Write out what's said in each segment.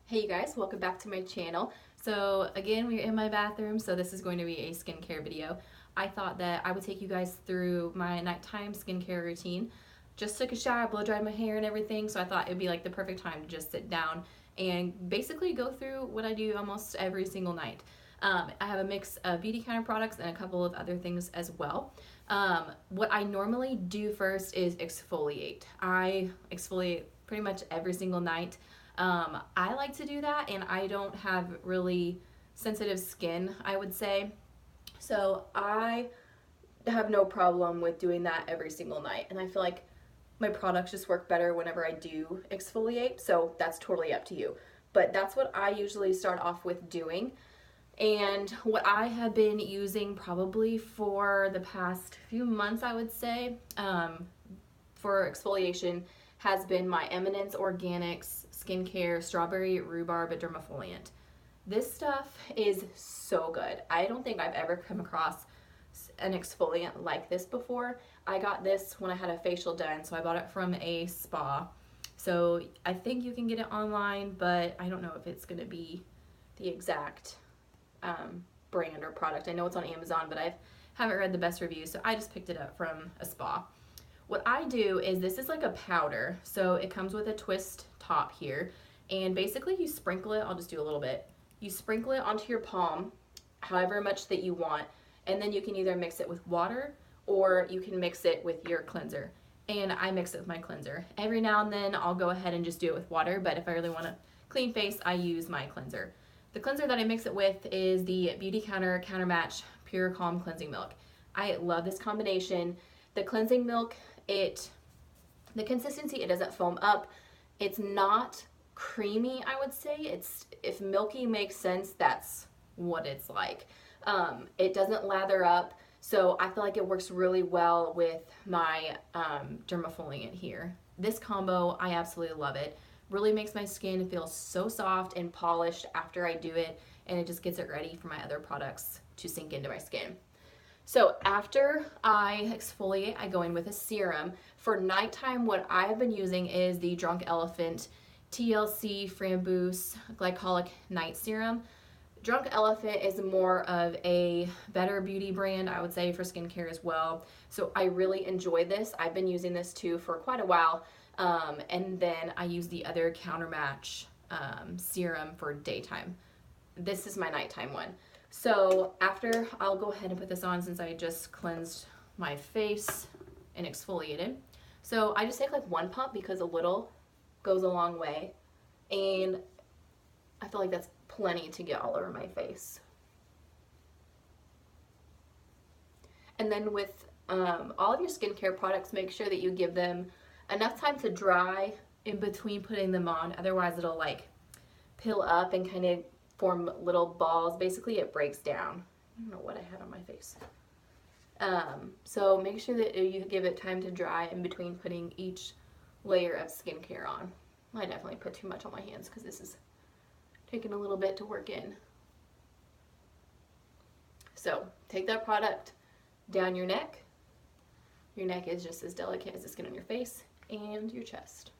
Hey you guys, welcome back to my channel. So again, we're in my bathroom, so this is going to be a skincare video. I thought that I would take you guys through my nighttime skincare routine. Just took a shower, blow dried my hair and everything, so I thought it'd be like the perfect time to just sit down and basically go through what I do almost every single night. I have a mix of Beautycounter products and a couple of other things as well. What I normally do first is exfoliate. I exfoliate pretty much every single night. I like to do that, and I don't have really sensitive skin, I would say. So I have no problem with doing that every single night, and I feel like my products just work better whenever I do exfoliate, so that's totally up to you. But that's what I usually start off with doing. And what I have been using probably for the past few months, I would say, for exfoliation has been my Eminence Organics Skincare Strawberry Rhubarb Dermafoliant. This stuff is so good. I don't think I've ever come across an exfoliant like this before. I got this when I had a facial done, so I bought it from a spa. So I think you can get it online, but I don't know if it's going to be the exact brand or product. I know it's on Amazon, but I haven't read the best reviews, so I just picked it up from a spa. What I do is, this is like a powder, so it comes with a twist top here, and basically you sprinkle it. I'll just do a little bit. You sprinkle it onto your palm, however much that you want, and then you can either mix it with water or you can mix it with your cleanser. And I mix it with my cleanser. Every now and then I'll go ahead and just do it with water, but if I really want a clean face, I use my cleanser. The cleanser that I mix it with is the Beautycounter Countermatch Pure Calm Cleansing Milk. I love this combination. The cleansing milk, the consistency, it doesn't foam up. It's not creamy, I would say. If milky makes sense, that's what it's like. It doesn't lather up, so I feel like it works really well with my Dermafoliant here. This combo, I absolutely love it. Really makes my skin feel so soft and polished after I do it, and it just gets it ready for my other products to sink into my skin. So after I exfoliate, I go in with a serum. For nighttime, what I've been using is the Drunk Elephant T.L.C. Framboos Glycolic Night Serum. Drunk Elephant is more of a better beauty brand, I would say, for skincare as well. So I really enjoy this. I've been using this too for quite a while. And then I use the other Countermatch serum for daytime. This is my nighttime one. So after, I'll go ahead and put this on since I just cleansed my face and exfoliated. So I just take like one pump because a little goes a long way, and I feel like that's plenty to get all over my face. And then with all of your skincare products, make sure that you give them enough time to dry in between putting them on, otherwise it'll like pill up and kind of form little balls. Basically it breaks down. I don't know what I had on my face. So make sure that you give it time to dry in between putting each layer of skincare on. I definitely put too much on my hands because this is taking a little bit to work in. So take that product down your neck. Your neck is just as delicate as the skin on your face and your chest.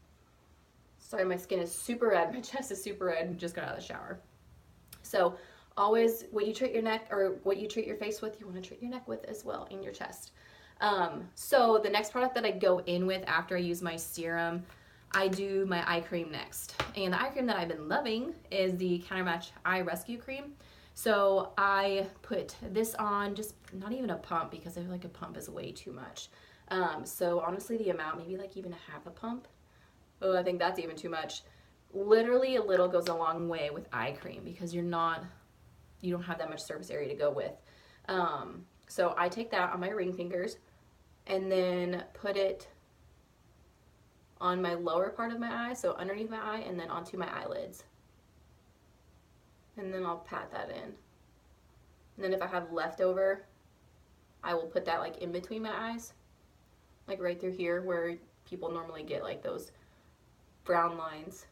Sorry, my skin is super red. My chest is super red. Just got out of the shower. So always, what you treat your neck, or what you treat your face with, you want to treat your neck with as well, in your chest. So the next product that I go in with after I use my serum, I do my eye cream next. And the eye cream that I've been loving is the Countermatch Eye Rescue Cream. So I put this on, just not even a pump, because I feel like a pump is way too much. So honestly, the amount, maybe like even a half a pump. Oh, I think that's even too much. Literally a little goes a long way with eye cream because you don't have that much surface area to go with. So I take that on my ring fingers and then put it on my lower part of my eye, so underneath my eye, and then onto my eyelids. And then I'll pat that in. And then if I have leftover, I will put that like in between my eyes, like right through here where people normally get like those brown lines.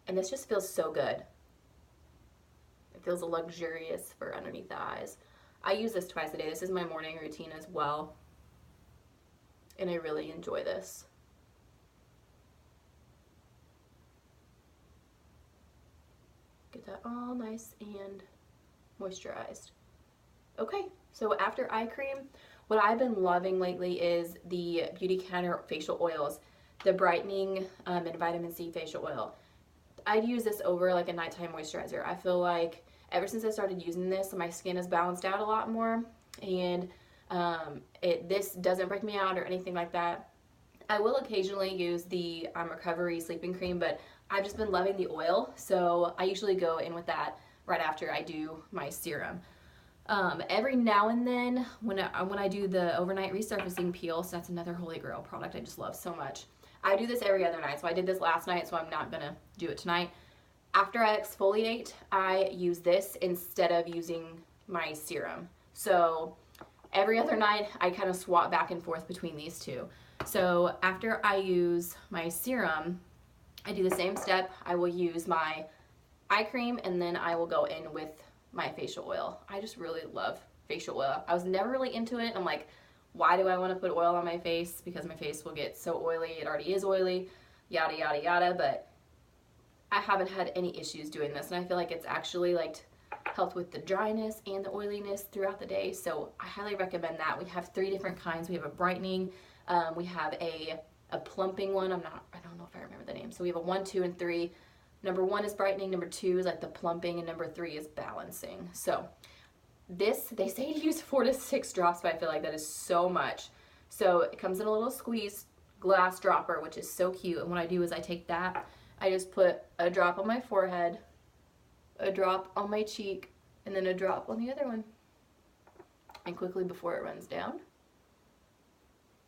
And this just feels so good. It feels luxurious for underneath the eyes. I use this twice a day. This is my morning routine as well. And I really enjoy this. that all nice and moisturized. Okay, so after eye cream, what I've been loving lately is the Beautycounter facial oils, the brightening and vitamin C facial oil. I'd use this over like a nighttime moisturizer. I feel like ever since I started using this, my skin has balanced out a lot more, and this doesn't break me out or anything like that. I will occasionally use the Recovery sleeping cream, but I've just been loving the oil, so I usually go in with that right after I do my serum. Every now and then, when I do the overnight resurfacing peel, so that's another holy grail product I just love so much. I do this every other night, so I did this last night, so I'm not gonna do it tonight. After I exfoliate, I use this instead of using my serum. So every other night, I kind of swap back and forth between these two. So after I use my serum, I do the same step. I will use my eye cream, and then I will go in with my facial oil. I just really love facial oil. I was never really into it. I'm like, why do I want to put oil on my face? Because my face will get so oily. It already is oily, yada, yada, yada. But I haven't had any issues doing this. And I feel like it's actually like helped with the dryness and the oiliness throughout the day. So I highly recommend that. We have 3 different kinds. We have a brightening. We have a plumping one. I don't know if I remember the name. So we have a 1, 2, and 3. Number 1 is brightening. Number 2 is like the plumping. And number 3 is balancing. So this, they say to use 4 to 6 drops, but I feel like that is so much. So it comes in a little squeeze glass dropper, which is so cute. And what I do is I take that, I just put a drop on my forehead, a drop on my cheek, and then a drop on the other one. And quickly before it runs down,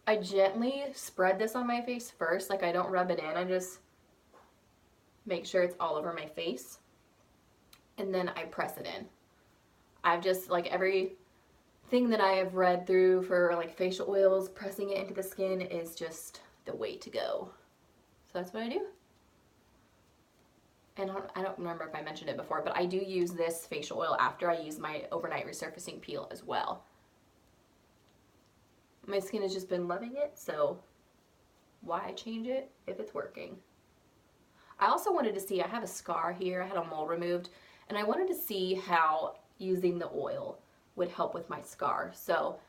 I gently spread this on my face first. Like, I don't rub it in. I just make sure it's all over my face. And then I press it in. I've just, like, everything that I have read through for like facial oils, pressing it into the skin is just the way to go. So that's what I do. And I don't remember if I mentioned it before, but I do use this facial oil after I use my overnight resurfacing peel as well. My skin has just been loving it, so why change it if it's working? I also wanted to see, I have a scar here, I had a mole removed, and I wanted to see how using the oil would help with my scar. So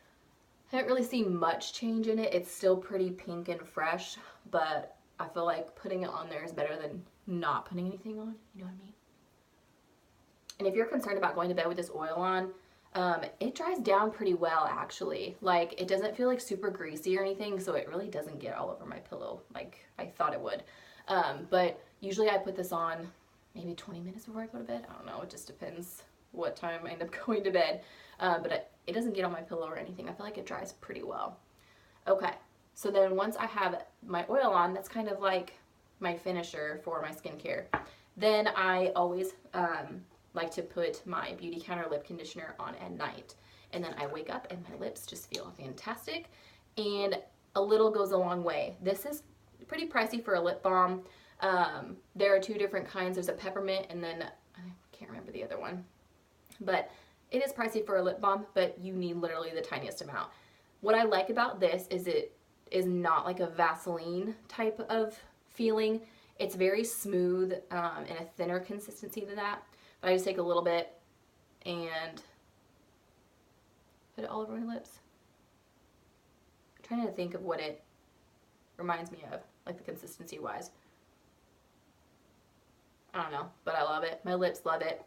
I haven't really seen much change in it. It's still pretty pink and fresh, but I feel like putting it on there is better than not putting anything on, you know what I mean? And if you're concerned about going to bed with this oil on, it dries down pretty well actually. Like, it doesn't feel like super greasy or anything, so it really doesn't get all over my pillow like I thought it would. But usually I put this on maybe 20 minutes before I go to bed. I don't know, it just depends what time I end up going to bed. But it doesn't get on my pillow or anything. I feel like it dries pretty well. Okay, so then once I have my oil on, that's kind of like my finisher for my skincare. Then I always like to put my Beautycounter lip conditioner on at night. And then I wake up and my lips just feel fantastic. And a little goes a long way. This is pretty pricey for a lip balm. There are 2 different kinds. There's a peppermint and then I can't remember the other one. But it is pricey for a lip balm, but you need literally the tiniest amount. What I like about this is it is not like a Vaseline type of feeling. It's very smooth and a thinner consistency than that. But I just take a little bit and put it all over my lips. I'm trying to think of what it reminds me of, like the consistency wise. I don't know, but I love it. My lips love it.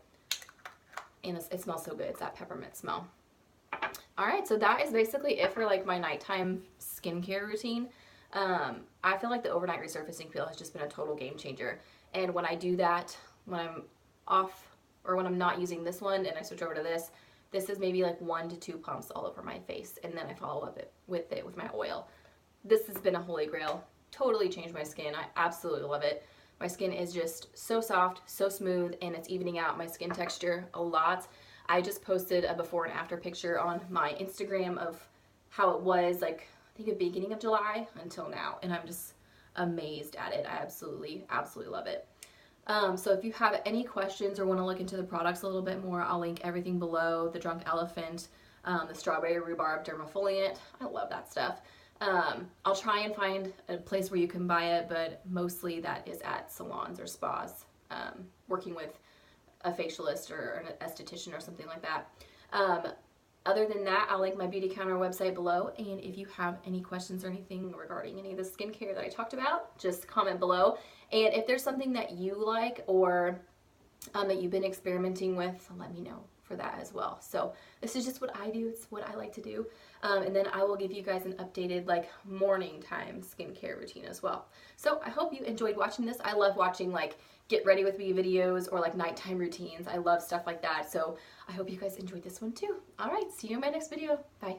And it smells so good. It's that peppermint smell. Alright, so that is basically it for like my nighttime skincare routine. I feel like the overnight resurfacing peel has just been a total game changer. And when I do that, when I'm off or when I'm not using this one and I switch over to this, this is maybe like 1 to 2 pumps all over my face. And then I follow up with my oil. This has been a holy grail. Totally changed my skin. I absolutely love it. My skin is just so soft, so smooth, and it's evening out my skin texture a lot. I just posted a before and after picture on my Instagram of how it was like, I think the beginning of July until now, and I'm just amazed at it. I absolutely, absolutely love it. So if you have any questions or want to look into the products a little bit more, I'll link everything below. The Drunk Elephant, the Strawberry Rhubarb Dermafoliant. I love that stuff. I'll try and find a place where you can buy it, but mostly that is at salons or spas, working with a facialist or an esthetician or something like that. Other than that, I'll link my Beautycounter website below, and if you have any questions or anything regarding any of the skincare that I talked about, just comment below. And if there's something that you like or that you've been experimenting with, let me know for that as well. So this is just what I do. It's what I like to do. And then I will give you guys an updated like morning time skincare routine as well. So I hope you enjoyed watching this. I love watching like get ready with me videos or like nighttime routines. I love stuff like that. So I hope you guys enjoyed this one too. All right, see you in my next video. Bye.